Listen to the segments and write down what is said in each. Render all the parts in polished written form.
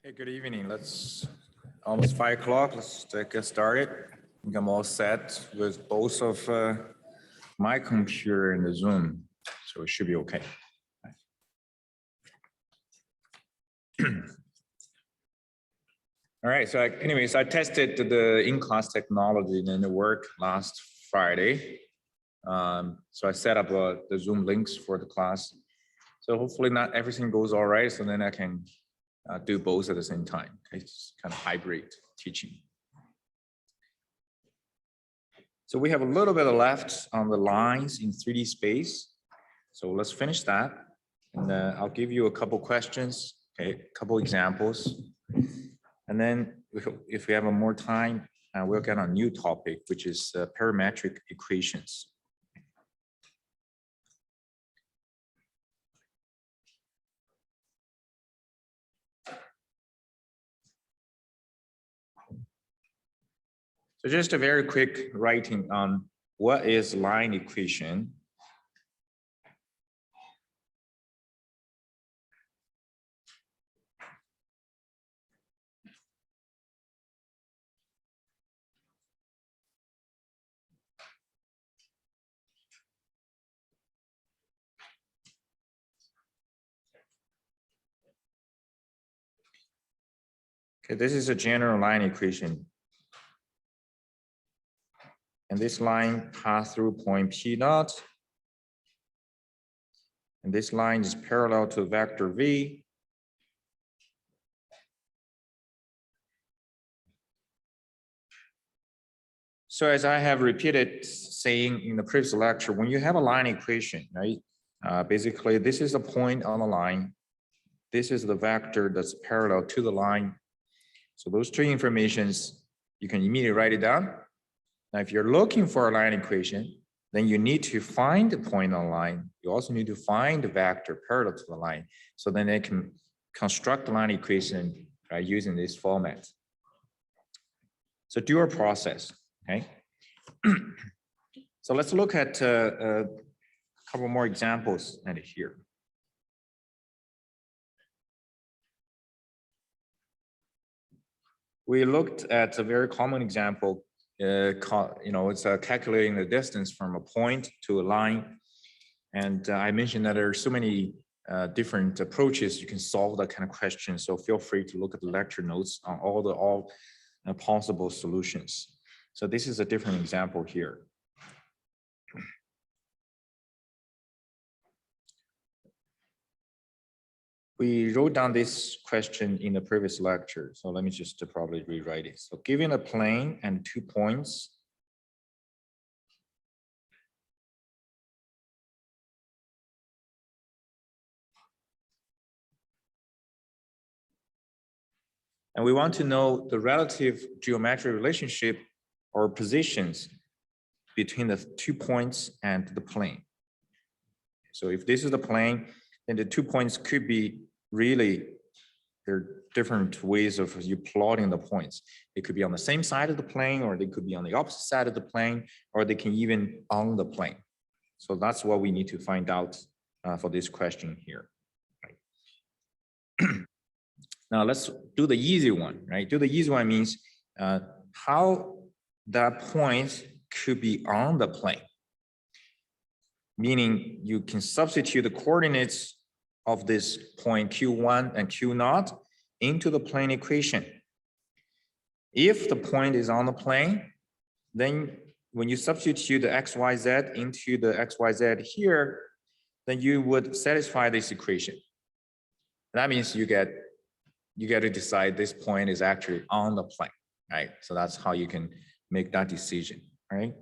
Hey, good evening. Almost 5 o'clock. Let's get started. I think I'm all set with both of my computer and the Zoom, so it should be okay. All right, so anyways, I tested the in-class technology and it worked last Friday. So I set up the Zoom links for the class. So hopefully not everything goes all right, so then I can do both at the same time. Okay? It's kind of hybrid teaching. So we have a little bit left on the lines in 3D space. So let's finish that. And I'll give you a couple questions, okay, a couple examples. And then if we have more time, we'll get on a new topic, which is parametric equations. So just a very quick writing on what is line equation. Okay, this is a general line equation. And this line passes through point P naught. And this line is parallel to vector V. So as I have repeated saying in the previous lecture, when you have a line equation, right? Basically, this is a point on the line. This is the vector that's parallel to the line. So those two informations, you can immediately write it down. Now, if you're looking for a line equation, then you need to find the point on the line. You also need to find the vector parallel to the line. So then they can construct the line equation using this format. So dual process, okay? So let's look at a couple more examples here. We looked at a very common example. It's calculating the distance from a point to a line. And I mentioned that there are so many different approaches you can solve that kind of question. So feel free to look at the lecture notes on all possible solutions. So this is a different example here. We wrote down this question in the previous lecture. So let me just probably rewrite it. So given a plane and 2 points, and we want to know the relative geometric relationship or positions between the 2 points and the plane. So if this is the plane, then the 2 points could be there are different ways of you plotting the points. It could be on the same side of the plane, or they could be on the opposite side of the plane, or they can even on the plane. So that's what we need to find out for this question here. Right. Now let's do the easy one, right? Do the easy one means how that point could be on the plane. Meaning you can substitute the coordinates of this point Q1 and Q0 into the plane equation. If the point is on the plane, then when you substitute the XYZ into the XYZ here, then you would satisfy this equation. That means you get to decide this point is actually on the plane, right? So that's how you can make that decision, right?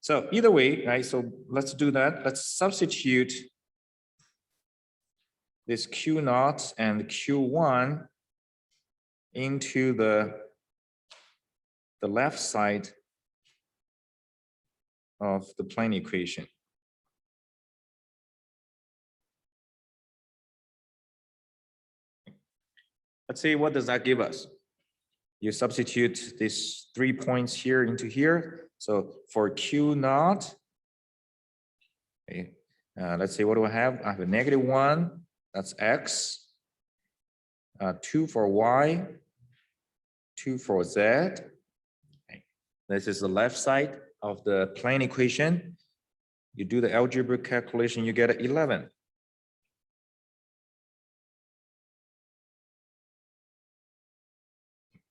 So either way, right? So let's do that. Let's substitute this Q0 and Q1 into the left side of the plane equation. Let's see, what does that give us? You substitute these 3 points here into here. So for Q0, okay, let's see, what do I have? I have a -1, that's X. 2 for y, 2 for z. Okay. This is the left side of the plane equation. You do the algebraic calculation, you get 11.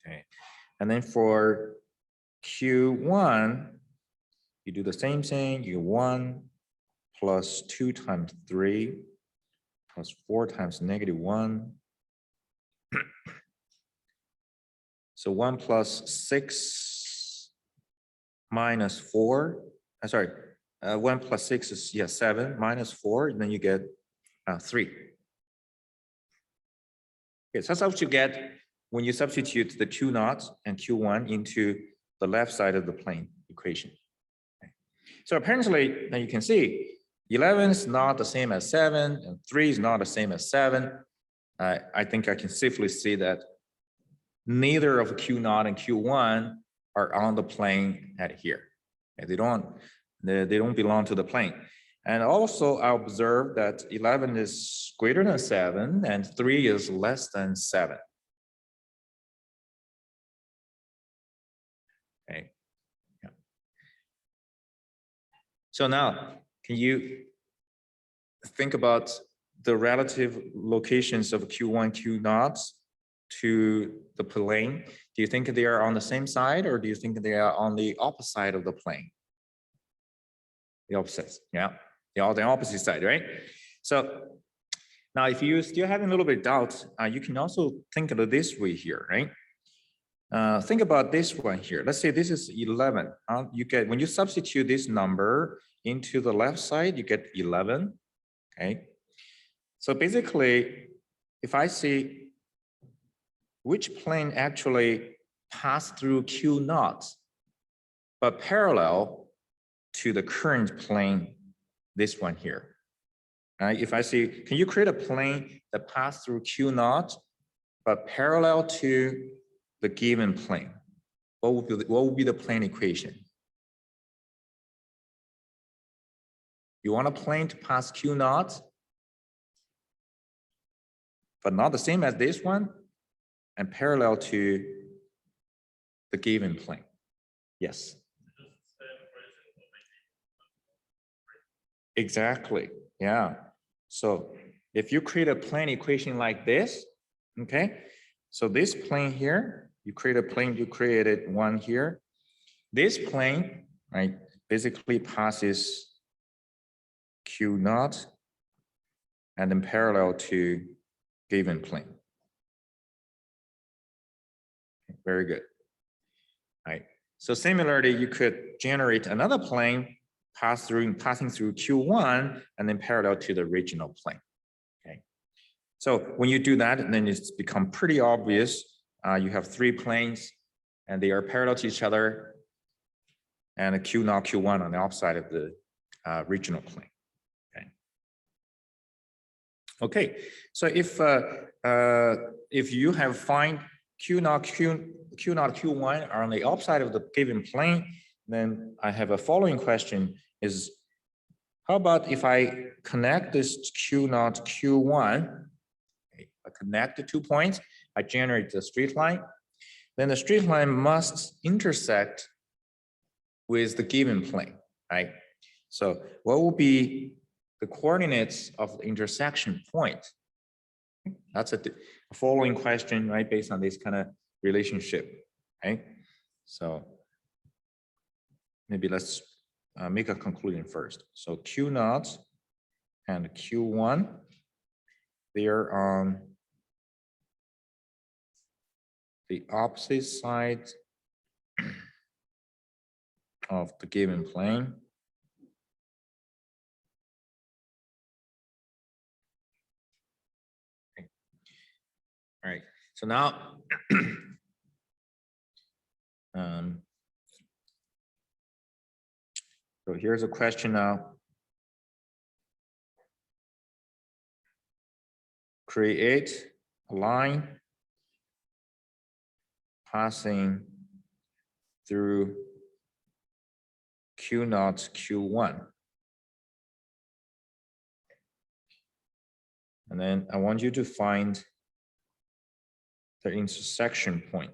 Okay, and then for Q1, you do the same thing. You 1 plus 2 times 3 plus 4 times -1. So 1 plus 6 minus 4. Sorry, 1 plus 6 is 7 minus 4, and then you get 3. Okay, so that's what you get when you substitute the Q naught and Q1 into the left side of the plane equation. Okay. So apparently, now you can see 11 is not the same as 7, and 3 is not the same as 7. I think I can safely say that neither of Q naught and Q1 are on the plane at here. Okay, they don't belong to the plane. And also I observe that 11 is greater than 7 and 3 is less than 7. Okay. Yeah. So now, can you think about the relative locations of Q1, Q naught to the plane? Do you think they are on the same side, or do you think they are on the opposite side of the plane? The opposite, yeah. They're all the opposite side, right? So now if you still having a little bit of doubt, you can also think of it this way here, right? Think about this one here. Let's say this is 11. You get, when you substitute this number into the left side, you get 11, okay? So basically, if I see which plane actually passed through Q naught, but parallel to the current plane, this one here. If I see, can you create a plane that passed through Q naught, but parallel to the given plane? What would be the plane equation? You want a plane to pass Q naught, but not the same as this one, and parallel to the given plane. Yes. Exactly, yeah. So if you create a plane equation like this, okay, so this plane here, you create a plane, you created one here. This plane, right, basically passes Q naught and then parallel to given plane. Very good. All right. So similarly, you could generate another plane passing through Q1 and then parallel to the original plane. Okay. So when you do that, then it's become pretty obvious. You have 3 planes and they are parallel to each other, and a Q naught, Q1 on the opposite of the original plane. Okay. Okay. So if you have find Q naught, Q1 are on the opposite of the given plane, then I have a following question is, how about if I connect this Q naught, Q1, okay, I connect the 2 points, I generate the straight line, then the straight line must intersect with the given plane, right? So what will be the coordinates of the intersection point? That's a following question, right? Based on this kind of relationship, right? So maybe let's make a conclusion first. So Q naught and Q1, they are on the opposite side of the given plane. Okay. All right, so now so here's a question now. Create a line passing through Q naught, Q1. And then I want you to find the intersection point.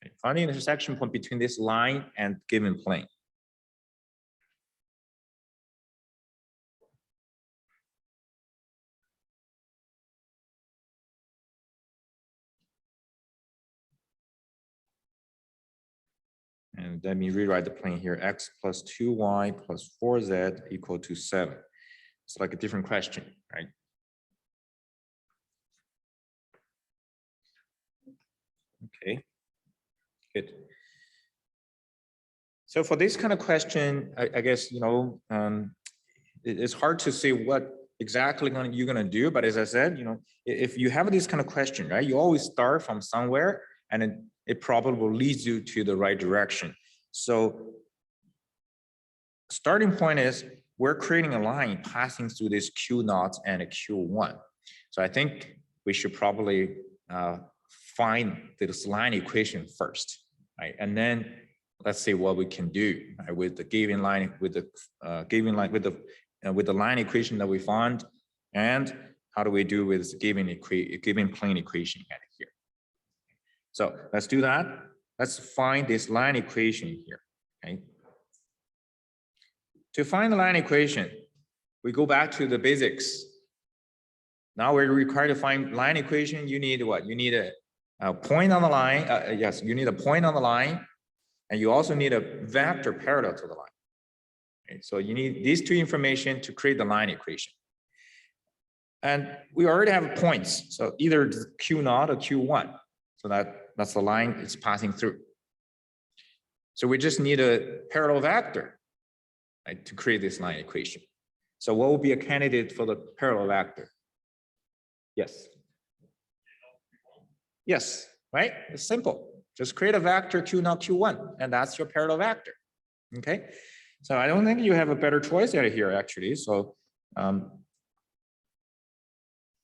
Okay, find the intersection point between this line and given plane. And let me rewrite the plane here, x plus 2y plus 4z equal to 7. It's like a different question, right? Okay, good. So for this kind of question, I guess, you know, it's hard to say what exactly you're gonna do, but as I said, you know, if you have this kind of question, right, you always start from somewhere and it probably leads you to the right direction. So starting point is we're creating a line passing through this Q0 and a Q1. So I think we should probably find this line equation first, right? And then let's see what we can do, right, with the given line, with the line equation that we found, and how do we do with the given plane equation at here. So let's do that. Let's find this line equation here. Okay. To find the line equation, we go back to the basics. Now we're required to find line equation. You need what? You need a point on the line. Yes, you need a point on the line, and you also need a vector parallel to the line. Okay, so you need these two information to create the line equation. And we already have points, so either Q0 or Q1. So that's the line it's passing through. So we just need a parallel vector, right, to create this line equation. So what will be a candidate for the parallel vector? Yes. Yes, right? It's simple. Just create a vector Q0, Q1, and that's your parallel vector. Okay. So I don't think you have a better choice out here, actually. So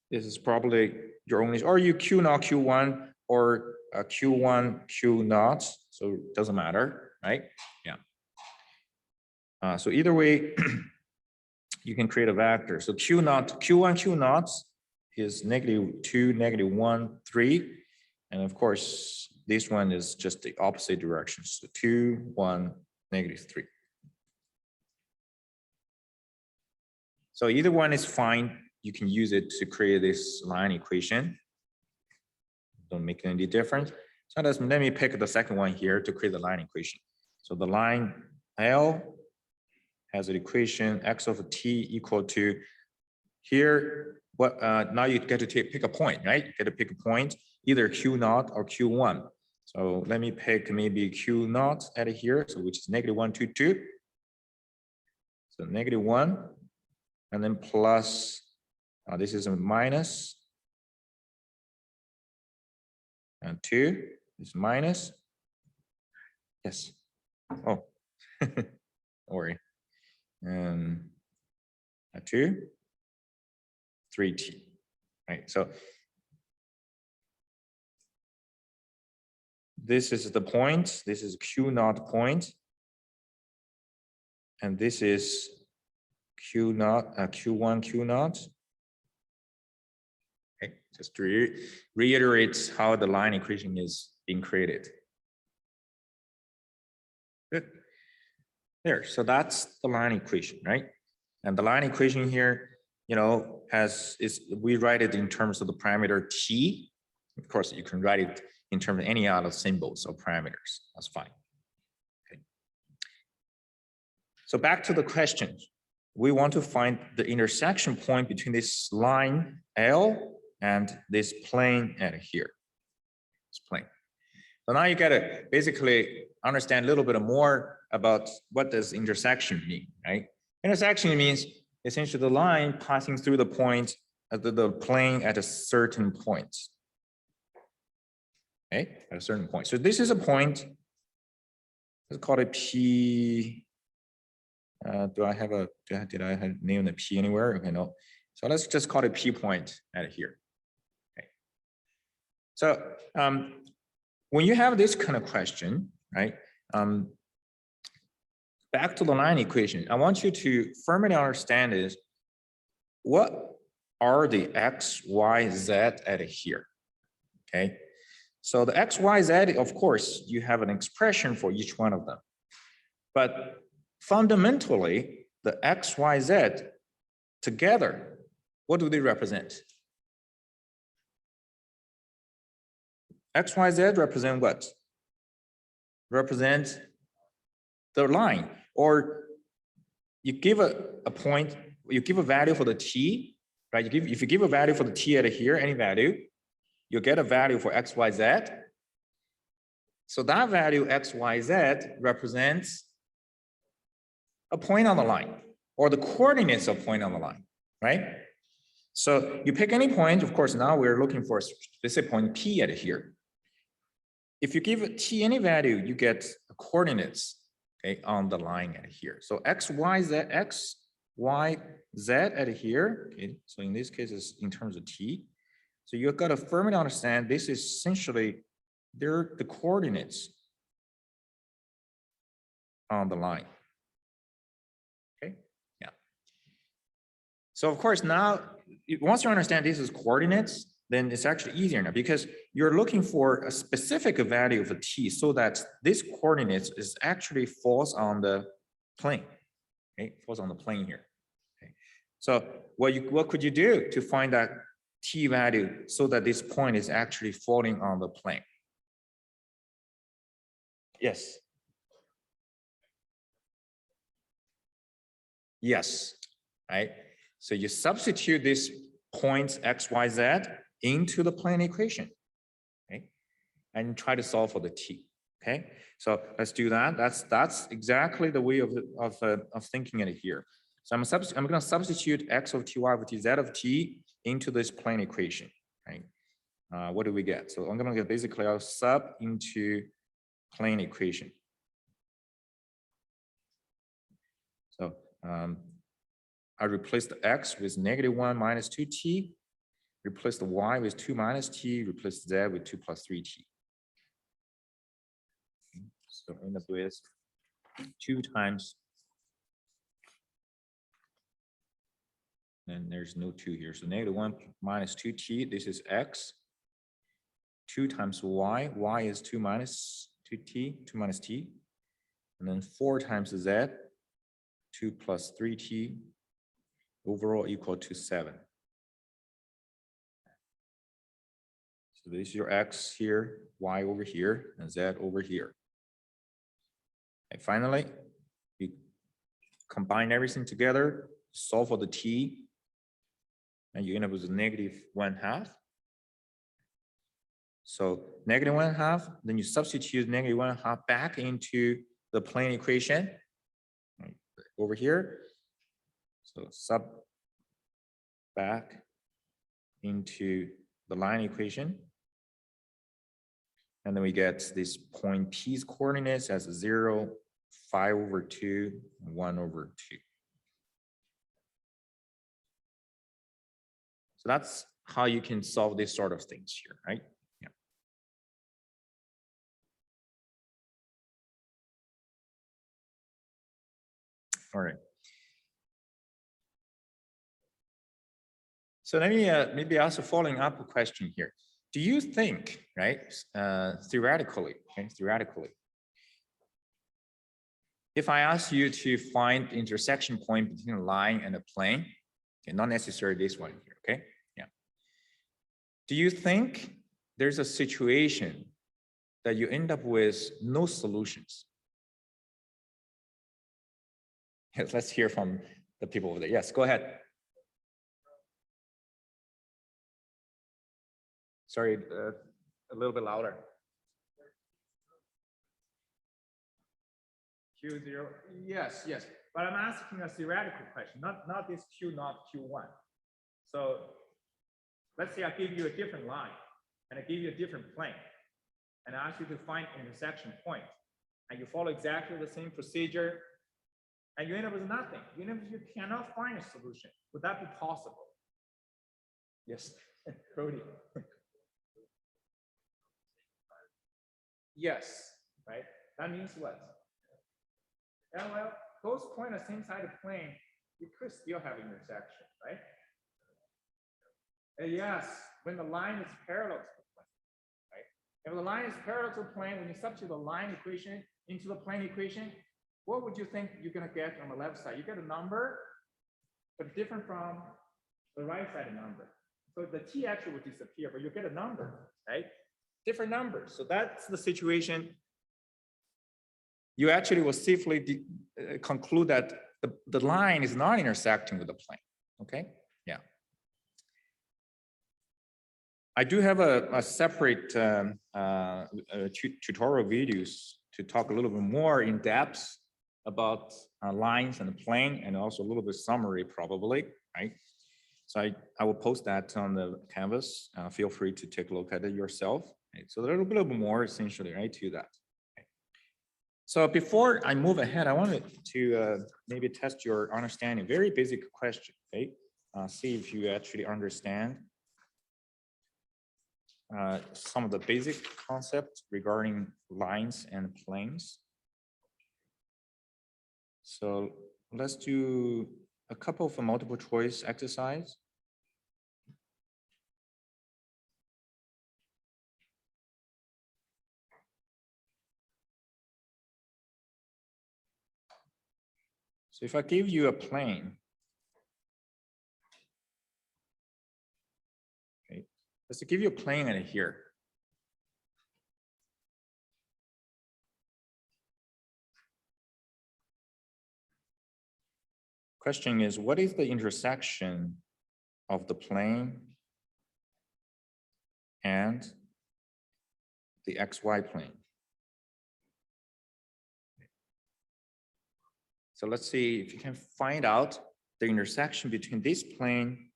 this is probably your only, or you Q0, Q1, or Q1, Q0. So it doesn't matter, right? Yeah. So either way, you can create a vector. So Q0, Q1, Q0 is -2, -1, 3. And of course, this one is just the opposite direction. So 2, 1, -3. So either one is fine. You can use it to create this line equation. Don't make any difference. So let me pick the second one here to create the line equation. So the line L has an equation x of t equal to here. What now you get to pick a point, right? You get to pick a point, either Q0 or Q1. So let me pick maybe Q0 at here, so which is -1, 2, 2. So -1, and then plus. This is a minus, and 2 is minus. Yes. Oh, don't worry. And 2, 3t. Right. So this is the point. This is Q0 point, and this is Q0, Q1, Q0. Okay. Just to reiterate how the line equation is being created. Good. There. So that's the line equation, right? And the line equation here, you know, we write it in terms of the parameter t. Of course, you can write it in terms of any other symbols or parameters. That's fine. Okay. So back to the question. We want to find the intersection point between this line L and this plane at here. This plane. So now you gotta basically understand a little bit more about what does intersection mean, right? Intersection means essentially the line passing through the point at the plane at a certain point. Okay, at a certain point. So this is a point. Let's call it P. Did I have named the P anywhere? Okay, no. So let's just call it P point at here. Okay. So when you have this kind of question, right? Back to the line equation, I want you to firmly understand is what are the x, y, z at here. Okay. So the x, y, z, of course, you have an expression for each one of them. But fundamentally, the x, y, z together, what do they represent? X, Y, Z represent what? Represent the line. Or you give a point, you give a value for the t, right? If you give a value for the t at here, any value, you get a value for x, y, z. So that value x, y, z represents a point on the line, or the coordinates of point on the line, right? So you pick any point. Of course, now we're looking for a specific point p at here. If you give t any value, you get coordinates, okay, on the line at here. So x, y, z, x, y, z at here. Okay, so in this case, it's in terms of t. So you've got to firmly understand this is essentially they're the coordinates on the line. Okay, yeah. So of course now, once you understand this is coordinates, then it's actually easier now because you're looking for a specific value of a t so that this coordinates is actually falls on the plane. Okay, falls on the plane here. Okay. So what could you do to find that t value so that this point is actually falling on the plane? Yes. Yes, right? So you substitute these points x, y, z into the plane equation, okay? And try to solve for the t, okay? So let's do that. That's exactly the way of thinking it here. So I'm going to substitute x of t, y of t, z of t into this plane equation, right? What do we get? So I'm going to get basically I'll sub into plane equation. So I replace the x with -1 minus 2t, replace the y with 2 minus t, replace z with 2 plus 3t. So end up with 2 times, and there's no 2 here. So -1 minus 2t, this is x. 2 times y, y is 2 minus 2t, 2 minus t. And then 4 times z, 2 plus 3t, overall equal to 7. So this is your x here, y over here, and z over here. And finally, you combine everything together, solve for the t, and you end up with -1/2. So -1/2, then you substitute -1/2 back into the plane equation right, over here. So sub back into the line equation. And then we get this point P's coordinates as 0, 5 over 2, 1 over 2. So that's how you can solve this sort of things here, right? Yeah. All right. So let me maybe ask a following up question here. Do you think, right, theoretically, if I ask you to find the intersection point between a line and a plane, okay, not necessarily this one here, okay? Yeah. Do you think there's a situation that you end up with no solutions? Yes, let's hear from the people over there. Yes, go ahead. Sorry, a little bit louder. Q0, yes, yes. But I'm asking a theoretical question, not this Q0, Q1. So let's say I give you a different line and I give you a different plane and I ask you to find an intersection point and you follow exactly the same procedure and you end up with nothing. You cannot find a solution. Would that be possible? Yes, Brody. Yes, right? That means what? Yeah, well, those points on the same side of the plane, you could still have intersection, right? Yes, when the line is parallel to the plane, right? If the line is parallel to the plane, when you substitute the line equation into the plane equation, what would you think you're going to get on the left side? You get a number, but different from the right side number. So the t actually will disappear, but you get a number, right? Different numbers. So that's the situation. You actually will safely conclude that the line is not intersecting with the plane. Okay, yeah. I do have a separate tutorial videos to talk a little bit more in depth about lines and the plane, and also a little bit summary probably, right? So I will post that on the Canvas. Feel free to take a look at it yourself. Right? So a little bit more essentially, right, to that. Okay. So before I move ahead, I wanted to maybe test your understanding. Very basic question, okay? See if you actually understand some of the basic concepts regarding lines and planes. So let's do a couple of multiple choice exercise. So if I give you a plane, okay, let's give you a plane in here. Question is, what is the intersection of the plane and the XY plane? So let's see if you can find out the intersection between this plane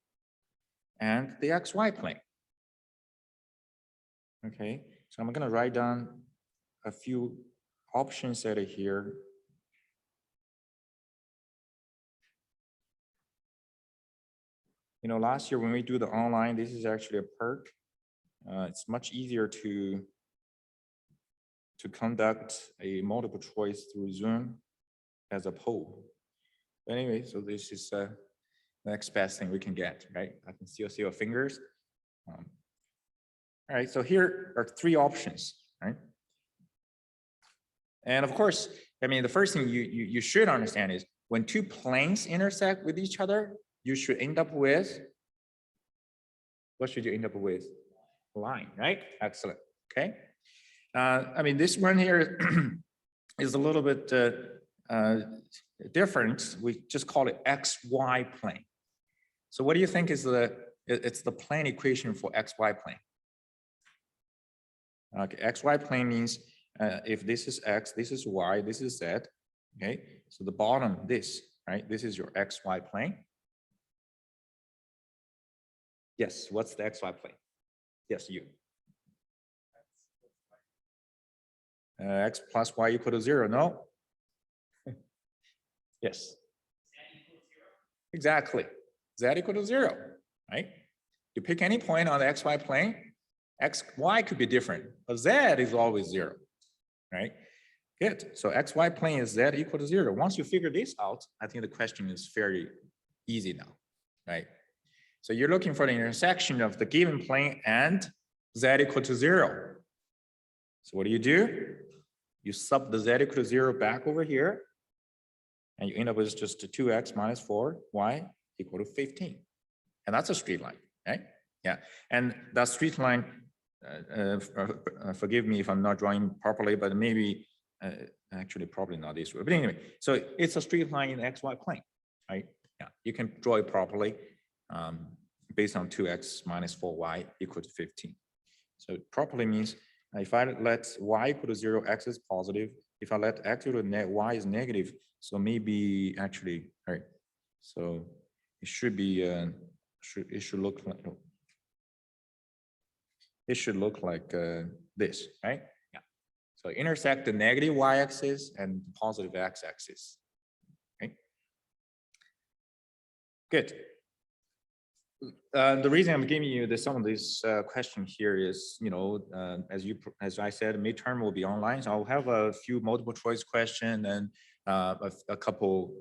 and the XY plane. Okay, so I'm going to write down a few options that are here. You know, last year when we do the online, this is actually a perk. It's much easier to conduct a multiple choice through Zoom as a poll. But anyway, so this is the next best thing we can get, right? I can still see your fingers. All right, so here are three options, right? And of course, I mean, the first thing you should understand is when two planes intersect with each other, you should end up with, what should you end up with? Line, right? Excellent, okay. I mean, this one here is a little bit different. We just call it XY plane. So what do you think is it's the plane equation for XY plane? Okay, XY plane means if this is X, this is Y, this is Z, okay? So the bottom, this, right? This is your XY plane. Yes, what's the XY plane? Yes, you. X plus Y equal to 0, no? Yes. Exactly, Z equal to 0, right? You pick any point on the XY plane, X, Y could be different, but Z is always 0, right? Good, so XY plane is Z equal to 0. Once you figure this out, I think the question is fairly easy now, right? So you're looking for the intersection of the given plane and Z equal to 0. So what do? You sub the Z equal to 0 back over here, and you end up with just 2x minus 4y equal to 15. And that's a straight line, right? Yeah, and that straight line, forgive me if I'm not drawing properly, but maybe, actually probably not this way. But anyway, so it's a straight line in the XY plane, right? Yeah, you can draw it properly based on 2x minus 4y equal to 15. So it properly means if I let y equal to 0, x is positive. If I let x equal to y is negative, so maybe actually, all right. So it should be, it should look like, this, right? Yeah. So intersect the negative y-axis and the positive x-axis. Okay. Good. The reason I'm giving you some of this question here is, you know, as I said, midterm will be online. So I'll have a few multiple choice question and a couple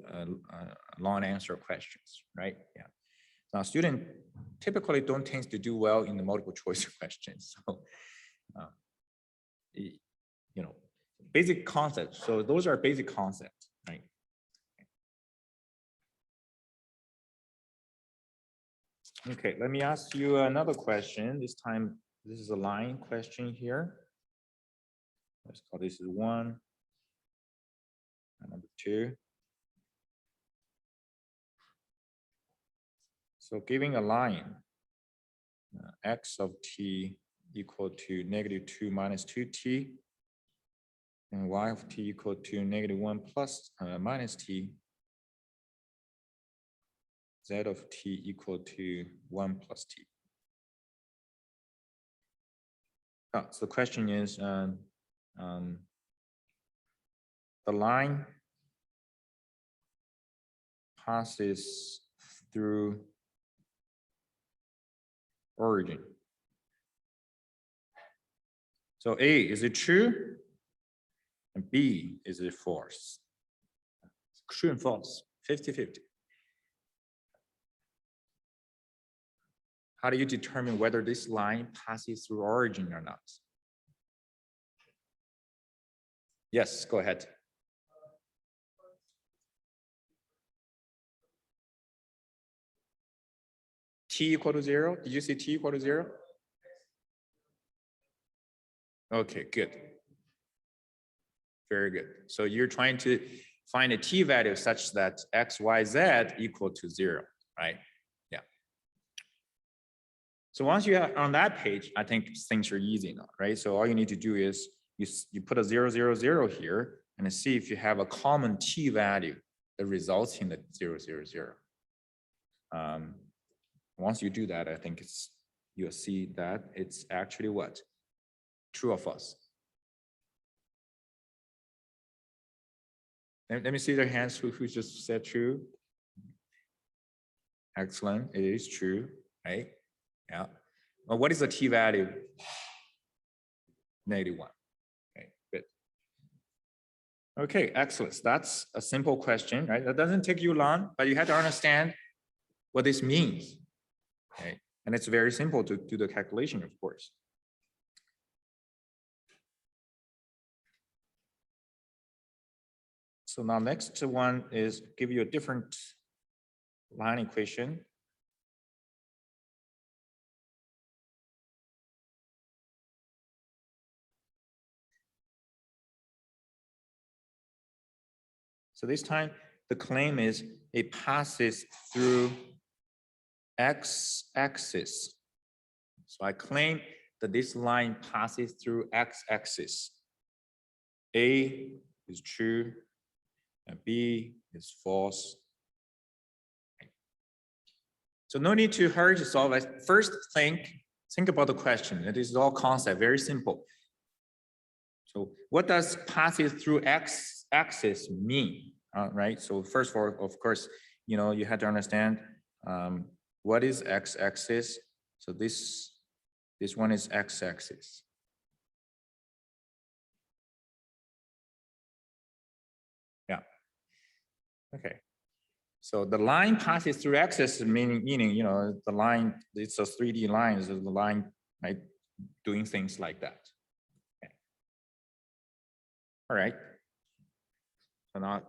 long answer questions, right? Yeah. Now, students typically don't tend to do well in the multiple choice questions. So, you know, basic concepts. So those are basic concepts, right? Okay, let me ask you another question. This time, this is a line question here. Let's call this is 1, and number 2. So giving a line, x of t equal to -2 minus 2t, and y of t equal to -1 plus minus t, z of t equal to 1 plus t. So the question is, the line passes through origin. So A, is it true? And B, is it false? True and false, 50-50. How do you determine whether this line passes through origin or not? Yes, go ahead. T equal to 0? Did you say t equal to 0? Okay, good. Very good. So you're trying to find a t value such that x, y, z equal to 0, right? Yeah. So once you are on that page, I think things are easy now, right? So all you need to do is you put a 0, 0, 0 here and see if you have a common t value that results in the 0, 0, 0. Once you do that, I think you'll see that it's actually what? True or false? Let me see their hands who just said true. Excellent, it is true, right? Yeah. Well, what is the t value? -1. Okay, good. Okay, excellent. That's a simple question, right? That doesn't take you long, but you have to understand what this means. Okay, and it's very simple to do the calculation, of course. So now next one is give you a different line equation. So this time the claim is it passes through x-axis. So I claim that this line passes through x-axis. A is true and B is false. So no need to hurry to solve it. First, think about the question. It is all concept, very simple. So what does passes through x-axis mean? Right. So first of all, of course, you know, you have to understand what is x-axis. So this one is x-axis. Yeah. Okay. So the line passes through axis, meaning you know the line. It's a 3D line. Is the line right doing things like that. Okay. All right. So not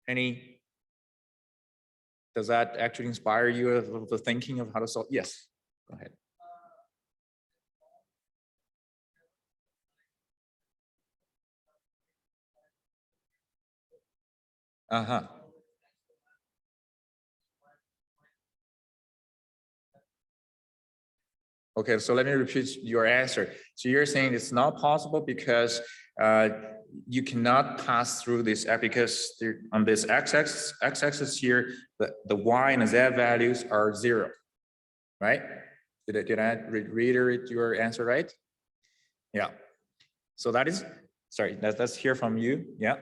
any. Does that actually inspire you of the thinking of how to solve? Yes. Go ahead. Uh-huh. Okay, so let me repeat your answer. So you're saying it's not possible because you cannot pass through this because on this x-axis here, the y and z values are 0, right? Did I reiterate your answer right? Yeah. So that is, sorry, let's hear from you. Yeah.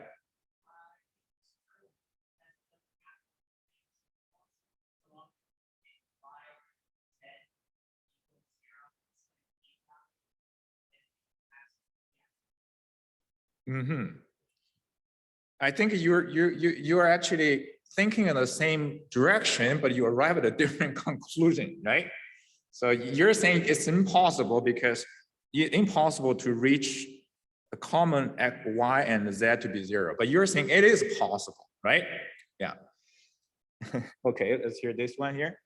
Mm-hmm. I think you're actually thinking in the same direction, but you arrive at a different conclusion, right? So you're saying it's impossible because it's impossible to reach a common x, y, and z to be 0. But you're saying it is possible, right? Yeah. Okay, let's hear this one here.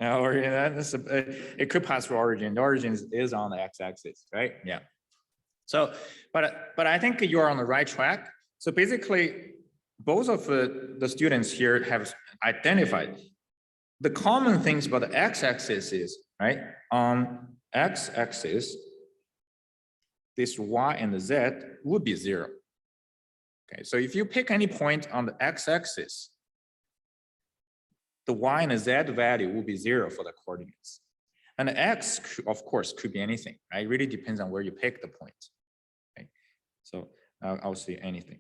Origin, it could pass through origin. The origin is on the x-axis, right? Yeah. So, but I think you're on the right track. So basically, both of the students here have identified the common things about the x-axis is, right? On x-axis, this y and the z would be 0. Okay, so if you pick any point on the x-axis, the y and the z value will be 0 for the coordinates. And the x, of course, could be anything, right? It really depends on where you pick the point. Okay, so I'll say anything.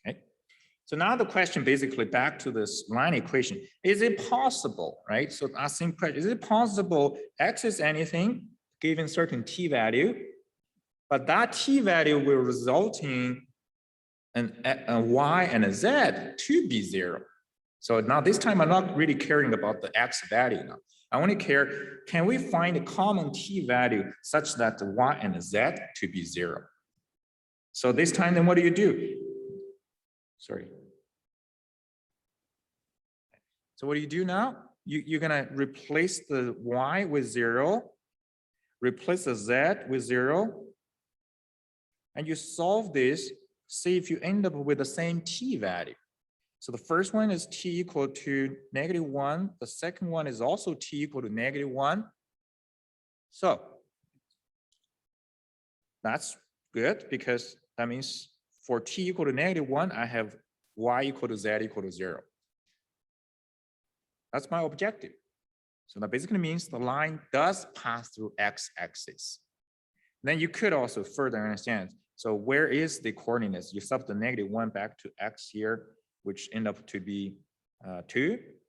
Okay, so now the question basically back to this line equation. Is it possible, right? So asking question, is it possible x is anything given certain t value, but that t value will result in a y and a z to be 0? So now this time I'm not really caring about the x value now. I only care, can we find a common t value such that the y and the z to be 0? So this time then what do you do? Sorry. So what do you do now? You're gonna replace the y with 0, replace the z with 0, and you solve this, see if you end up with the same t value. So the first one is t equal to -1. The second one is also t equal to -1. So that's good because that means for t equal to -1, I have y equal to z equal to 0. That's my objective. So that basically means the line does pass through x-axis. Then you could also further understand. So where is the coordinates? You sub the -1 back to x here, which end up to be 2.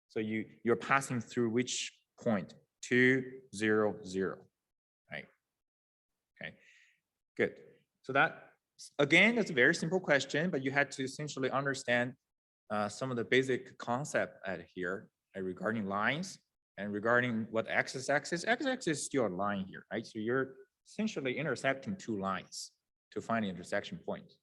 So you're passing through which point? 2, 0, 0, right? Okay, good. So that, again, that's a very simple question, but you had to essentially understand some of the basic concept at here regarding lines and regarding what x-axis. X-axis is still a line here, right? So you're essentially intersecting two lines to find the intersection point.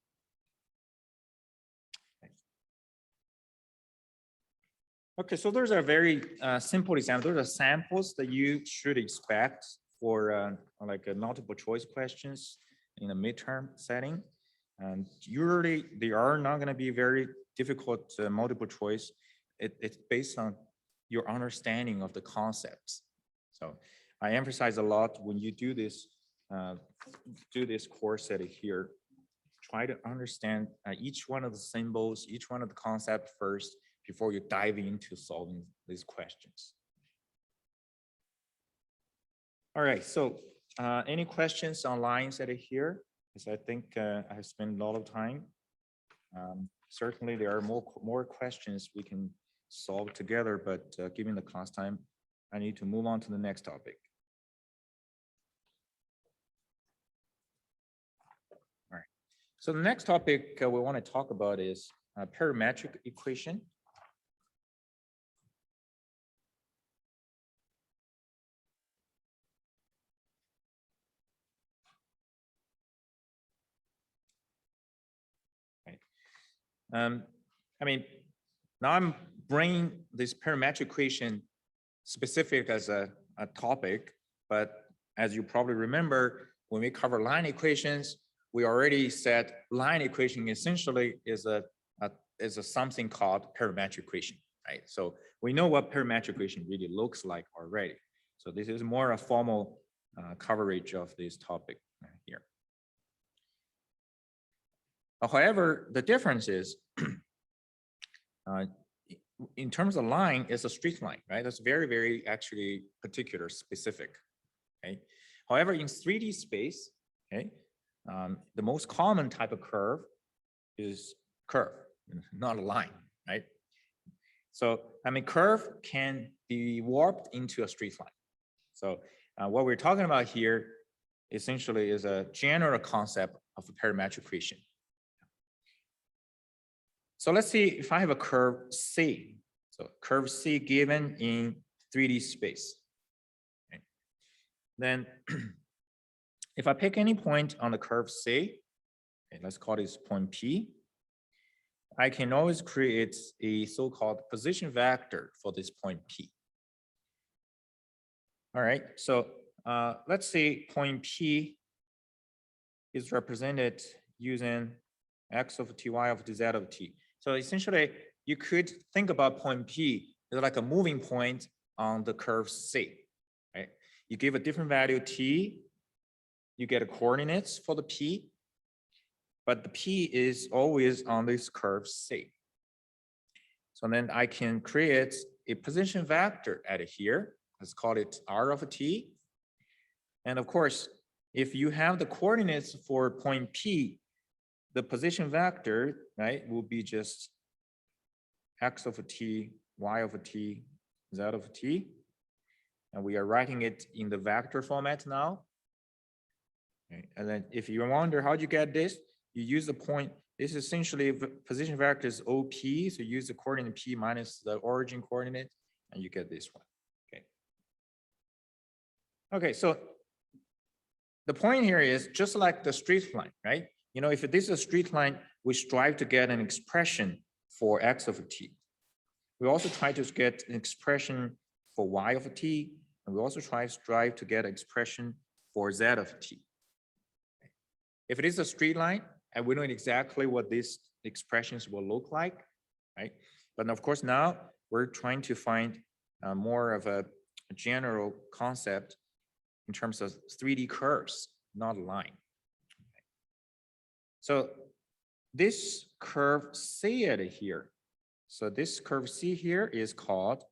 Okay, so those are very simple examples. Those are samples that you should expect for like multiple choice questions in a midterm setting. And usually they are not going to be very difficult multiple choice. It's based on your understanding of the concepts. So I emphasize a lot when you do this course set here, try to understand each one of the symbols, each one of the concepts first before you dive into solving these questions. All right, so any questions on lines that are here? Because I think I have spent a lot of time. Certainly there are more questions we can solve together, but given the class time, I need to move on to the next topic. All right, so the next topic we want to talk about is parametric equation. I mean, now I'm bringing this parametric equation specific as a topic, but as you probably remember, when we cover line equations, we already said line equation essentially is a something called parametric equation, right? So we know what parametric equation really looks like already. So this is more a formal coverage of this topic here. However, the difference is in terms of line, it's a straight line, right? That's very, very actually particular, specific. Okay. However, in 3D space, okay, the most common type of curve is curve, not a line, right? So I mean, curve can be warped into a straight line. So What we're talking about here essentially is a general concept of a parametric equation. So let's see if I have a curve C. So curve C given in 3D space. Okay. Then if I pick any point on the curve C, okay, let's call this point P, I can always create a so-called position vector for this point P. All right, so let's say point P is represented using x of t, y of t, z of t. So essentially, you could think about point P as like a moving point on the curve C, right? You give a different value t, you get a coordinates for the P, but the P is always on this curve C. So then I can create a position vector at here. Let's call it R of t. And of course, if you have the coordinates for point P, the position vector, right, will be just x of t, y of t, z of t. And we are writing it in the vector format now. Okay. And then if you wonder how you get this, you use the point. This is essentially position vector is OP. So use the coordinate P minus the origin coordinate, and you get this one. Okay. Okay, so the point here is just like the straight line, right? You know, if this is a straight line, we strive to get an expression for x of t. We also try to get an expression for y of t, and we also strive to get an expression for z of t. If it is a straight line, and we know exactly what these expressions will look like, right? But of course, now we're trying to find more of a general concept in terms of 3D curves, not a line. So this curve C at here. So this curve C here is called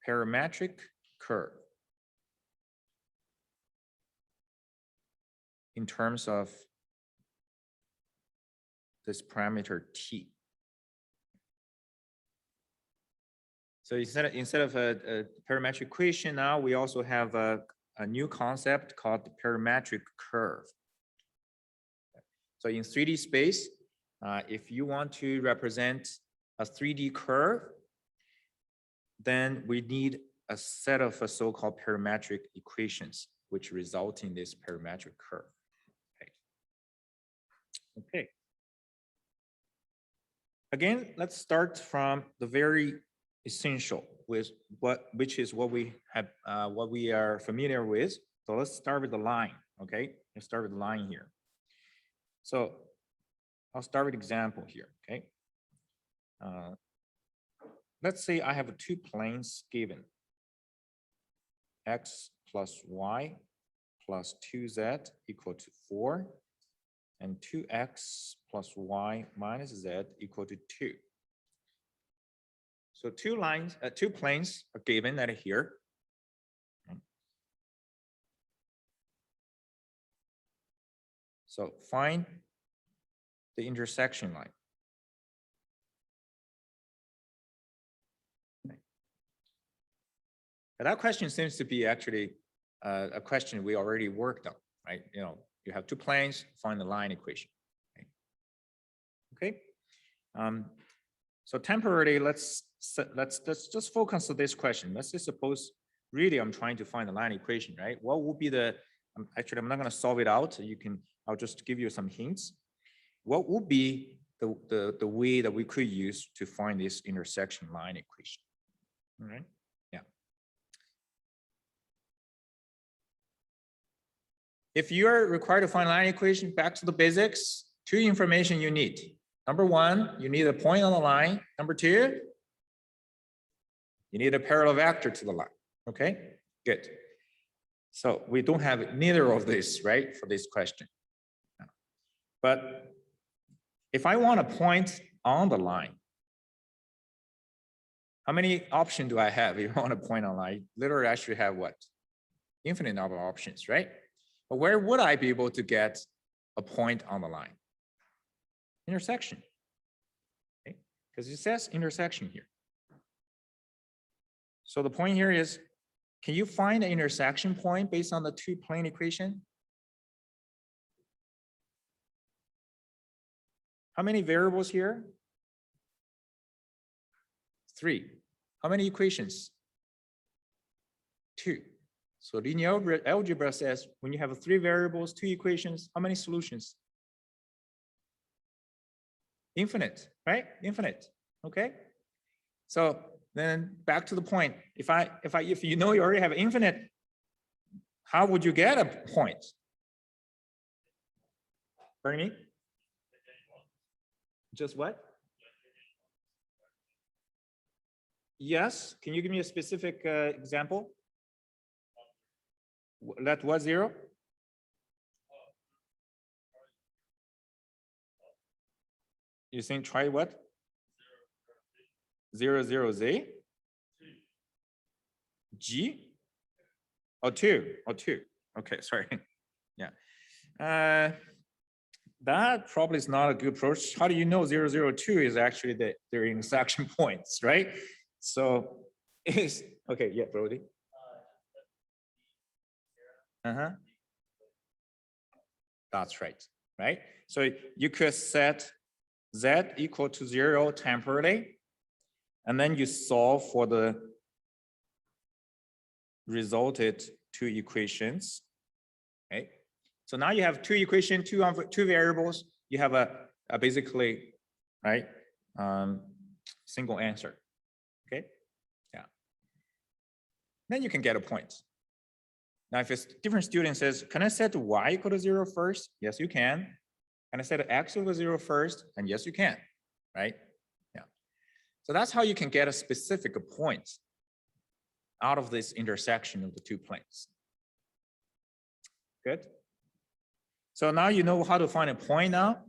parametric curve in terms of this parameter T. So instead of a parametric equation, now we also have a new concept called the parametric curve. So in 3D space, if you want to represent a 3D curve, then we need a set of so-called parametric equations, which result in this parametric curve. Okay. Again, let's start from the very essential, which is what we have, what we are familiar with. So let's start with the line. Okay, let's start with the line here. So I'll start with example here. Okay, let's say I have two planes given: x plus y plus 2z equal to 4, and 2x plus y minus z equal to 2. So two planes are given at here. So find the intersection line. But that question seems to be actually a question we already worked on, right? You know, you have two planes, find the line equation. Okay. So temporarily, let's just focus on this question. Let's just suppose really I'm trying to find the line equation, right? What would be the actually I'm not going to solve it out. I'll just give you some hints. What would be the way that we could use to find this intersection line equation? All right. Yeah. If you are required to find line equation, back to the basics, two information you need. Number one, you need a point on the line. Number two, you need a parallel vector to the line. Okay, good. So we don't have neither of this, right, for this question. But if I want a point on the line, how many options do I have if I want a point on the line? Literally, I should have what? Infinite number of options, right? But where would I be able to get a point on the line? Intersection, okay? Because it says intersection here. So the point here is Can you find the intersection point based on the two-plane equation? How many variables here? 3. How many equations? 2. So linear algebra says when you have 3 variables, 2 equations, how many solutions? Infinite, right? Infinite. Okay. So then back to the point. If you know you already have infinite, how would you get a point? Pardon me? Just what? Yes. Can you give me a specific example? Let what 0? You think try what? 0, 0, Z? G? Oh, 2. Oh, 2. Okay, sorry. Yeah. That probably is not a good approach. How do you know 0, 0, 2 is actually their intersection points, right? So it's okay. Yeah, Brody. That's right. Right. So you could set Z equal to 0 temporarily, and then you solve for the resulted 2 equations. Okay. So now you have 2 equations, 2 variables. You have a basically, right, single answer. Okay. Yeah. Then you can get a point. Now, if a different student says, can I set y equal to 0 first? Yes, you can. Can I set x equal to 0 first? And yes, you can, right? Yeah. So that's how you can get a specific point out of this intersection of the 2 planes. Good. So now you know how to find a point now.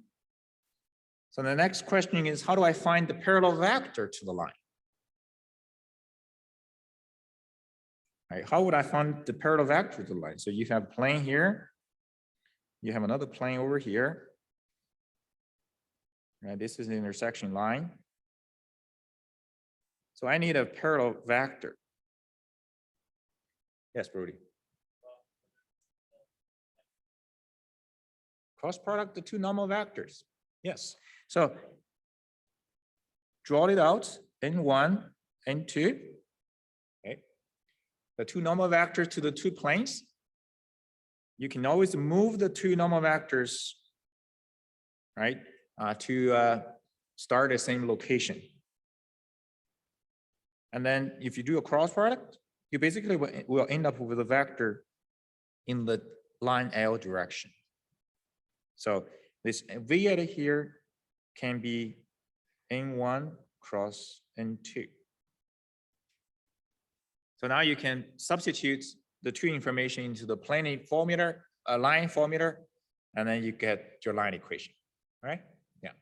So the next question is, how do I find the parallel vector to the line? Right, how would I find the parallel vector to the line? So you have a plane here. You have another plane over here. Right, this is the intersection line. So I need a parallel vector. Yes, Brody. Cross product the 2 normal vectors. Yes. So draw it out, N1, N2. Okay. The 2 normal vectors to the 2 planes. You can always move the 2 normal vectors, right, to start the same location. And then if you do a cross product, you basically will end up with a vector in the line L direction. So this V at here can be N1 cross N2. So now you can substitute the 2 information into the plane formula, line formula, and then you get your line equation, right? Yeah.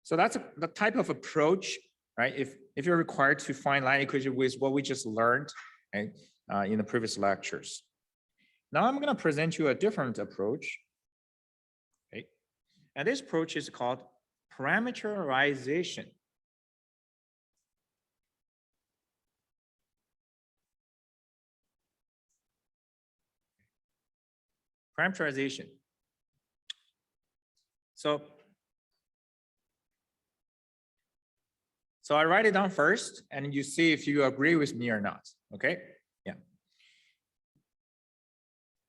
So that's the type of approach, right? If you're required to find line equation with what we just learned, right, in the previous lectures. Now I'm going to present you a different approach. Okay. And this approach is called parameterization. Parameterization. So I write it down first, and you see if you agree with me or not. Okay. Yeah.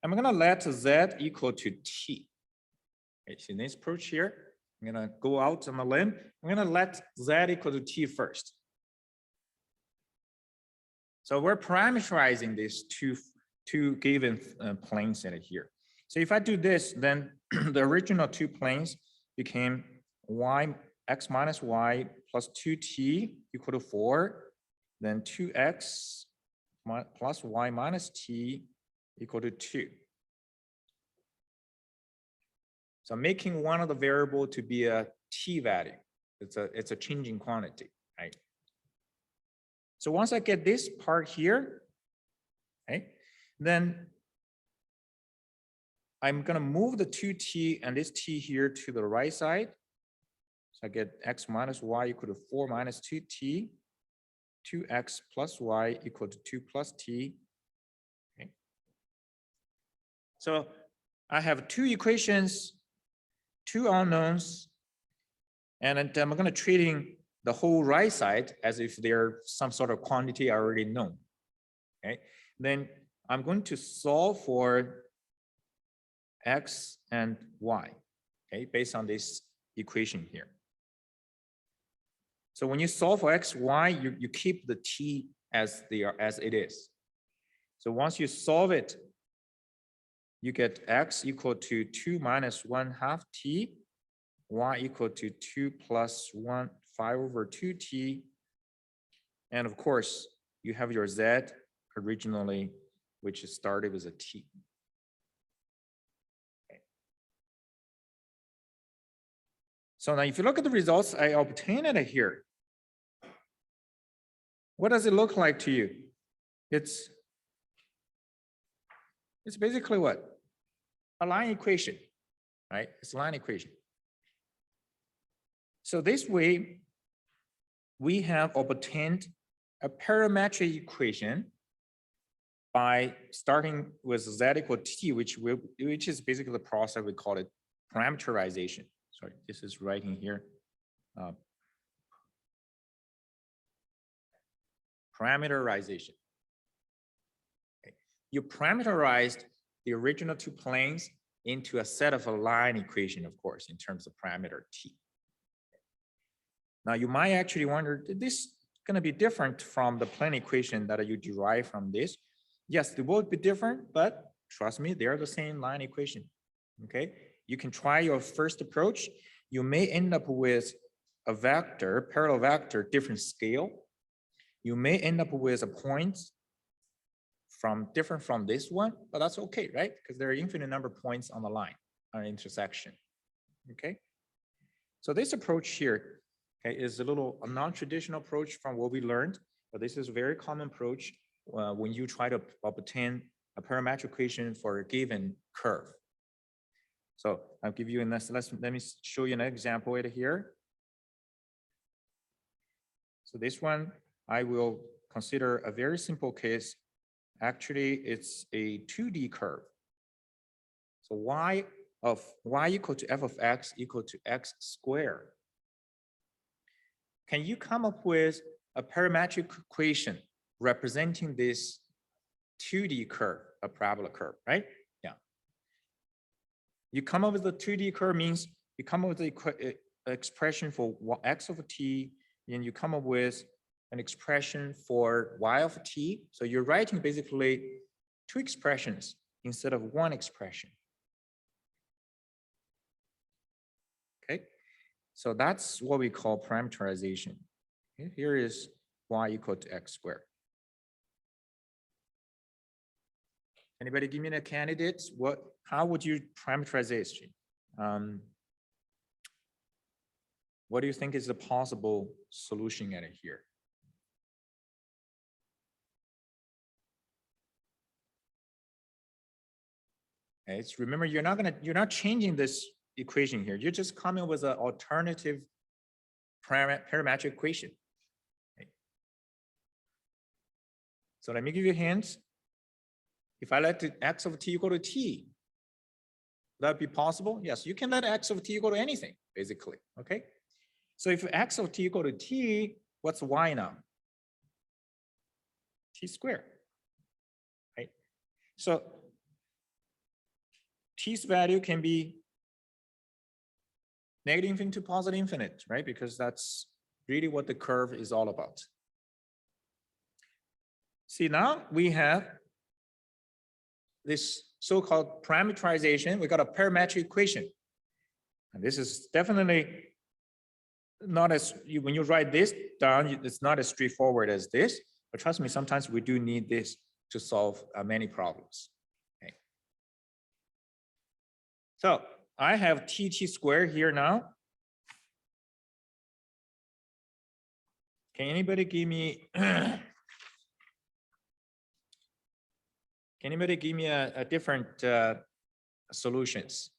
I'm going to let Z equal to T. Okay, so in this approach here, I'm going to go out on the limb. I'm going to let Z equal to T first. So we're parameterizing these two given planes in here. So if I do this, then the original 2 planes became x minus y plus 2t equal to 4, then 2x plus y minus t equal to 2. So I'm making one of the variable to be a t value. It's a changing quantity, right? So once I get this part here, okay, then I'm going to move the 2t and this t here to the right side. So I get x minus y equal to 4 minus 2t. 2x plus y equal to 2 plus t. Okay. So I have two equations, two unknowns, and I'm going to treating the whole right side as if they're some sort of quantity I already know. Okay, then I'm going to solve for x and y, okay, based on this equation here. So when you solve for x, y, you keep the t as it is. So once you solve it, you get x equal to 2 minus 1/2 t, y equal to 2 plus 1, 5 over 2t. And of course, you have your z originally, which started with a t. Okay. So now if you look at the results I obtained it here, what does it look like to you? It's basically what? A line equation, right? It's a line equation. So this way, we have obtained a parametric equation by starting with z equal t, which is basically the process we call it parameterization. Sorry, this is writing here. Parameterization. Okay. You parameterized the original two planes into a set of a line equation, of course, in terms of parameter t. Now you might actually wonder, is this going to be different from the plane equation that you derive from this? Yes, they will be different, but trust me, they're the same line equation. Okay, you can try your first approach. You may end up with a vector, parallel vector, different scale. You may end up with a point different from this one, but that's okay, right? Because there are infinite number of points on the line, on an intersection. Okay, so this approach here, okay, is a non-traditional approach from what we learned, but this is a very common approach when you try to obtain a parametric equation for a given curve. So I'll give you let me show you an example right here. So this one, I will consider a very simple case. Actually, it's a 2D curve. So y equal to f of x equal to x squared. Can you come up with a parametric equation representing this 2D curve, a parabola curve, right? Yeah. You come up with the 2D curve means you come up with the expression for x of t, and you come up with an expression for y of t. So you're writing basically two expressions instead of one expression. Okay, so that's what we call parameterization. Okay? Here is y equal to x squared. Anybody give me the candidates? How would you parameterize this? What do you think is the possible solution at it here? Okay, remember, you're not changing this equation here. You're just coming with an alternative parametric equation. Okay. So let me give you a hint. If I let x of t equal to t, would that be possible? Yes, you can let x of t equal to anything, basically, okay? So if x of t equal to t, what's y now? T squared, right? So t's value can be negative infinite to positive infinite, right? Because that's really what the curve is all about. See, now we have this so-called parameterization. We got a parametric equation. And this is definitely not when you write this down, it's not as straightforward as this, but trust me, sometimes we do need this to solve many problems. Okay. So I have t squared here now. Can anybody give me a different solutions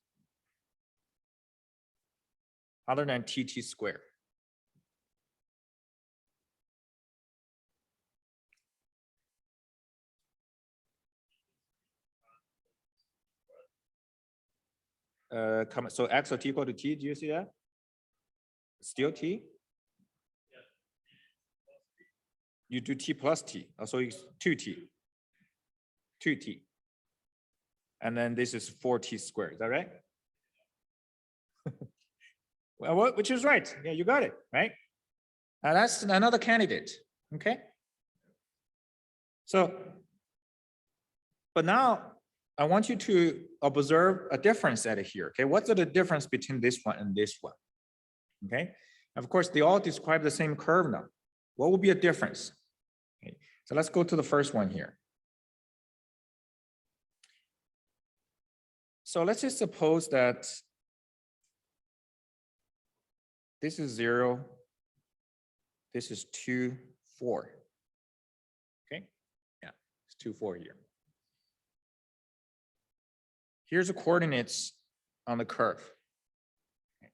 other than t squared? So x of t equal to t, do you see that? Still t? You do t plus t, so it's 2t. 2t. And then this is 4t squared, is that right? Well, which is right. Yeah, you got it, right? Now that's another candidate, okay? So, but now I want you to observe a difference at here, okay? What's the difference between this one and this one, okay? Of course, they all describe the same curve now. What will be a difference? Okay. So let's go to the first one here. So let's just suppose that this is 0, this is 2, 4. Okay, yeah, it's 2, 4 here. Here's the coordinates on the curve. Okay.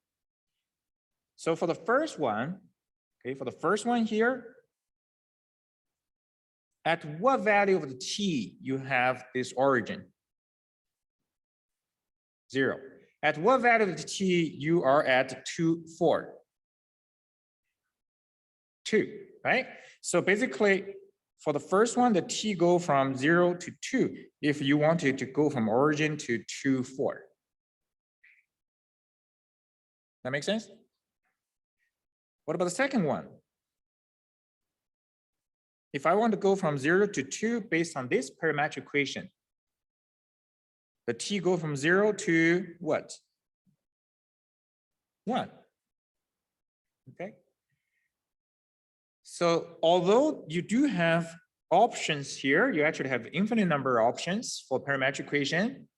So for the first one, okay, for the first one here, at what value of the t you have this origin? 0. At what value of the t you are at 2, 4? 2, right? So basically, for the first one, the t go from 0 to 2 if you wanted to go from origin to 2, 4. That makes sense? What about the second one? If I want to go from 0 to 2 based on this parametric equation, the t go from 0 to what? 1. Okay. So although you do have options here, you actually have infinite number of options for parametric equation,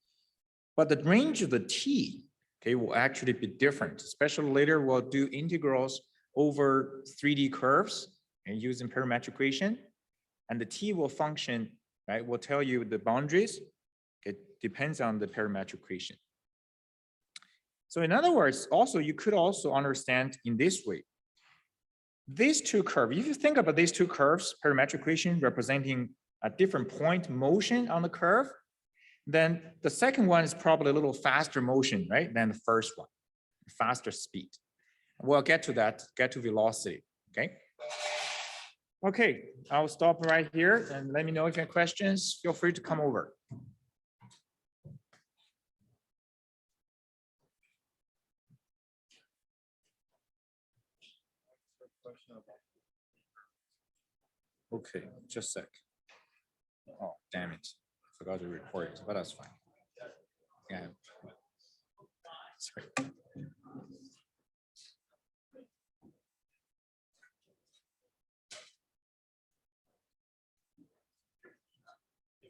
but the range of the t, okay, will actually be different. Especially later, we'll do integrals over 3D curves and using parametric equation, and the t will function, right? Will tell you the boundaries. It depends on the parametric equation. So in other words, also you could also understand in this way. These two curves, if you think about these two curves, parametric equation representing a different point motion on the curve, then the second one is probably a little faster motion, right, than the first one, faster speed. We'll get to that, get to velocity, okay? Okay, I'll stop right here and let me know if you have questions. Feel free to come over. Okay, just a sec. Oh, damn it. Forgot to record it, but that's fine. Yeah. Sorry.